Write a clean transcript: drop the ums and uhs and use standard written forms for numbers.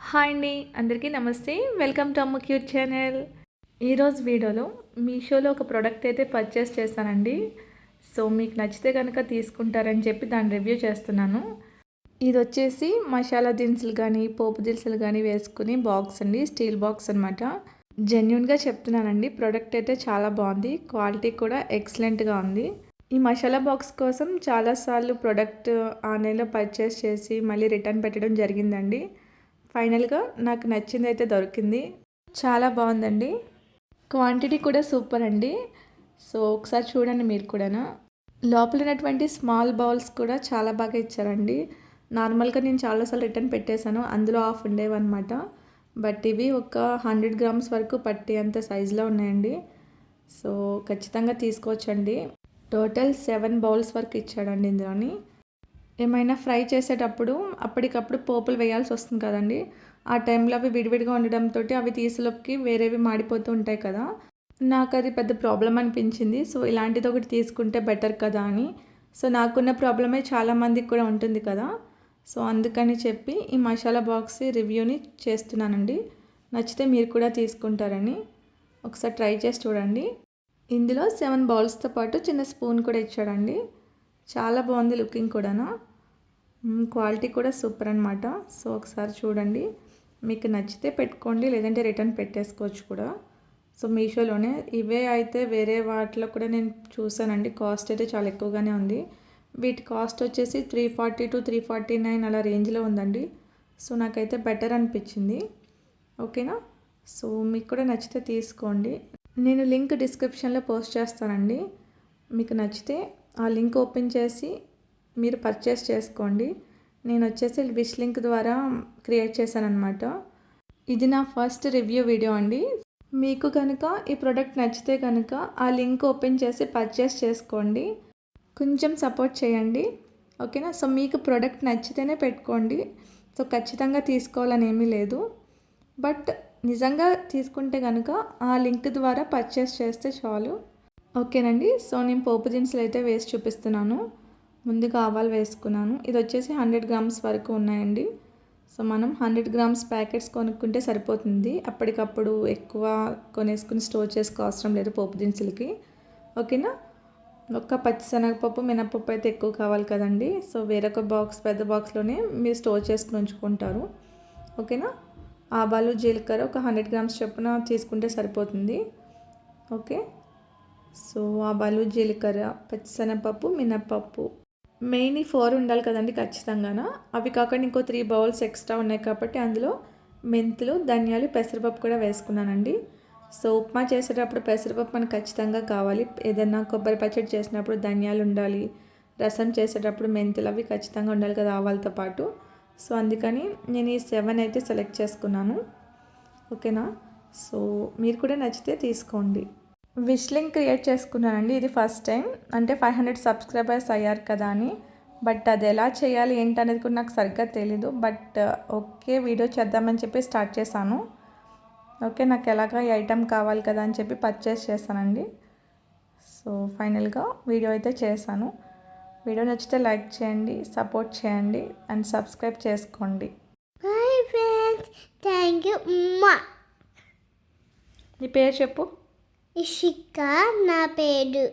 Hi అండి, అందరికీ నమస్తే. వెల్కమ్ టు అమ్మ క్యూట్ ఛానల్. ఈరోజు వీడియోలో మీషోలో ఒక ప్రోడక్ట్ అయితే పర్చేస్ చేశానండి. సో మీకు నచ్చితే కనుక తీసుకుంటారని చెప్పి దాని రివ్యూ చేస్తున్నాను. ఇది వచ్చేసి మసాలా దినుసులు కానీ పోపు దినుసులు కానీ వేసుకుని బాక్స్ అండి, స్టీల్ బాక్స్ అనమాట. జెన్యున్గా చెప్తున్నానండి, ప్రోడక్ట్ అయితే చాలా బాగుంది, క్వాలిటీ కూడా ఎక్సలెంట్గా ఉంది. ఈ మసాలా బాక్స్ కోసం చాలాసార్లు ప్రోడక్ట్ ఆన్లైన్లో పర్చేస్ చేసి మళ్ళీ రిటర్న్ పెట్టడం జరిగిందండి. ఫైనల్గా నాకు నచ్చింది అయితే దొరికింది. చాలా బాగుందండి, క్వాంటిటీ కూడా సూపర్ అండి. సో ఒకసారి చూడండి మీరు కూడా. లోపల ఉన్నటువంటి స్మాల్ బౌల్స్ కూడా చాలా బాగా ఇచ్చారండి. నార్మల్గా నేను చాలాసార్లు రిటర్న్ పెట్టేశాను, అందులో ఆఫ్ ఉండేవన్నమాట. బట్ ఇవి ఒక 100 గ్రామ్స్ వరకు పట్టి అంత సైజులో ఉన్నాయండి. సో ఖచ్చితంగా తీసుకోవచ్చండి. టోటల్ 7 బౌల్స్ వరకు ఇచ్చాడండి ఇందులోని. ఏమైనా ఫ్రై చేసేటప్పుడు అప్పటికప్పుడు పోపులు వేయాల్సి వస్తుంది కదండి. ఆ టైంలో అవి విడివిడిగా ఉండడంతో అవి తీసేలోకి వేరేవి మాడిపోతూ ఉంటాయి కదా. నాకు అది పెద్ద ప్రాబ్లం అనిపించింది. సో ఇలాంటిది ఒకటి తీసుకుంటే బెటర్ కదా అని. సో నాకున్న ప్రాబ్లమే చాలామందికి కూడా ఉంటుంది కదా. సో అందుకని చెప్పి ఈ మసాలా బాక్స్ రివ్యూని చేస్తున్నానండి. నచ్చితే మీరు కూడా తీసుకుంటారని ఒకసారి ట్రై చేసి చూడండి. ఇందులో 7 బౌల్స్తో పాటు చిన్న స్పూన్ కూడా ఇచ్చాడండి. చాలా బాగుంది లుకింగ్ కూడాను, క్వాలిటీ కూడా సూపర్ అనమాట. సో ఒకసారి చూడండి, మీకు నచ్చితే పెట్టుకోండి, లేదంటే రిటర్న్ పెట్టేసుకోవచ్చు కూడా. సో మీషోలోనే ఇవే అయితే వేరే వాటిలో కూడా నేను చూసానండి, కాస్ట్ అయితే చాలా ఎక్కువగానే ఉంది. వీటి కాస్ట్ వచ్చేసి 340 to 349 అలా రేంజ్లో ఉందండి. సో నాకైతే బెటర్ అనిపించింది. ఓకేనా, సో మీకు కూడా నచ్చితే తీసుకోండి. నేను లింక్ డిస్క్రిప్షన్లో పోస్ట్ చేస్తానండి. మీకు నచ్చితే ఆ లింక్ ఓపెన్ చేసి మీరు పర్చేస్ చేసుకోండి. నేను వచ్చేసి విష్ లింక్ ద్వారా క్రియేట్ చేశాను అనమాట. ఇది నా ఫస్ట్ రివ్యూ వీడియో అండి. మీకు కనుక ఈ ప్రోడక్ట్ నచ్చితే కనుక ఆ లింక్ ఓపెన్ చేసి పర్చేస్ చేసుకోండి, కొంచెం సపోర్ట్ చేయండి. ఓకేనా, సో మీకు ప్రోడక్ట్ నచ్చితేనే పెట్టుకోండి. సో ఖచ్చితంగా తీసుకోవాలని ఏమీ లేదు, బట్ నిజంగా తీసుకుంటే కనుక ఆ లింక్ ద్వారా పర్చేస్ చేస్తే చాలు. ఓకేనండి, సో నేను పోపు దినుసులు అయితే వేసి చూపిస్తున్నాను. ముందుగా ఆవాలు వేసుకున్నాను. ఇది వచ్చేసి 100 గ్రామ్స్ వరకు ఉన్నాయండి. సో మనం 100 గ్రామ్స్ ప్యాకెట్స్ కొనుక్కుంటే సరిపోతుంది. అప్పటికప్పుడు ఎక్కువ కొనేసుకుని స్టోర్ చేసుకో అవసరం లేదు పోపు దినుసులకి. ఓకేనా, ఒక్క పచ్చిశనగపప్పు మినపప్పు అయితే ఎక్కువ కావాలి కదండి. సో వేరొక బాక్స్, పెద్ద బాక్స్లోనే మీరు స్టోర్ చేసుకుని ఉంచుకుంటారు. ఓకేనా, ఆవాలు జీలకర్ర ఒక 100 గ్రామ్స్ చొప్పున తీసుకుంటే సరిపోతుంది. ఓకే, సో ఆవాలు జీలకర్ర పచ్చిశనగపప్పు మినపప్పు మెయిన్ ఈ 4 ఉండాలి కదండి ఖచ్చితంగా. అవి కాకుండా ఇంకో 3 బౌల్స్ ఎక్స్ట్రా ఉన్నాయి కాబట్టి అందులో మెంతులు, ధనియాలు, పెసరపప్పు కూడా వేసుకున్నానండి. సో ఉప్మా చేసేటప్పుడు పెసరపప్పు మనకు ఖచ్చితంగా కావాలి. ఏదైనా కొబ్బరి పచ్చడి చేసినప్పుడు ధనియాలు ఉండాలి, రసం చేసేటప్పుడు మెంతులు అవి ఖచ్చితంగా ఉండాలి కదా ఆవాలతో పాటు. సో అందుకని నేను ఈ 7 అయితే సెలెక్ట్ చేసుకున్నాను. ఓకేనా, సో మీరు కూడా నచ్చితే తీసుకోండి. విష్ లింక్ క్రియేట్ చేసుకున్నానండి. ఇది ఫస్ట్ టైం, అంటే 500 సబ్స్క్రైబర్స్ అయ్యారు కదా అని. బట్ అది ఎలా చేయాలి ఏంటనేది కూడా నాకు సరిగ్గా తెలీదు. బట్ ఓకే వీడియో చేద్దామని చెప్పి స్టార్ట్ చేశాను. ఓకే, నాకు ఎలాగ ఈ ఐటెం కావాలి కదా అని చెప్పి పర్చేస్ చేశానండి. సో ఫైనల్గా వీడియో అయితే చేశాను. వీడియో నచ్చితే లైక్ చేయండి, సపోర్ట్ చేయండి అండ్ సబ్స్క్రైబ్ చేసుకోండి. Bye friends, thank you. నీ పేరు చెప్పు. ఇషిక నా పేరు.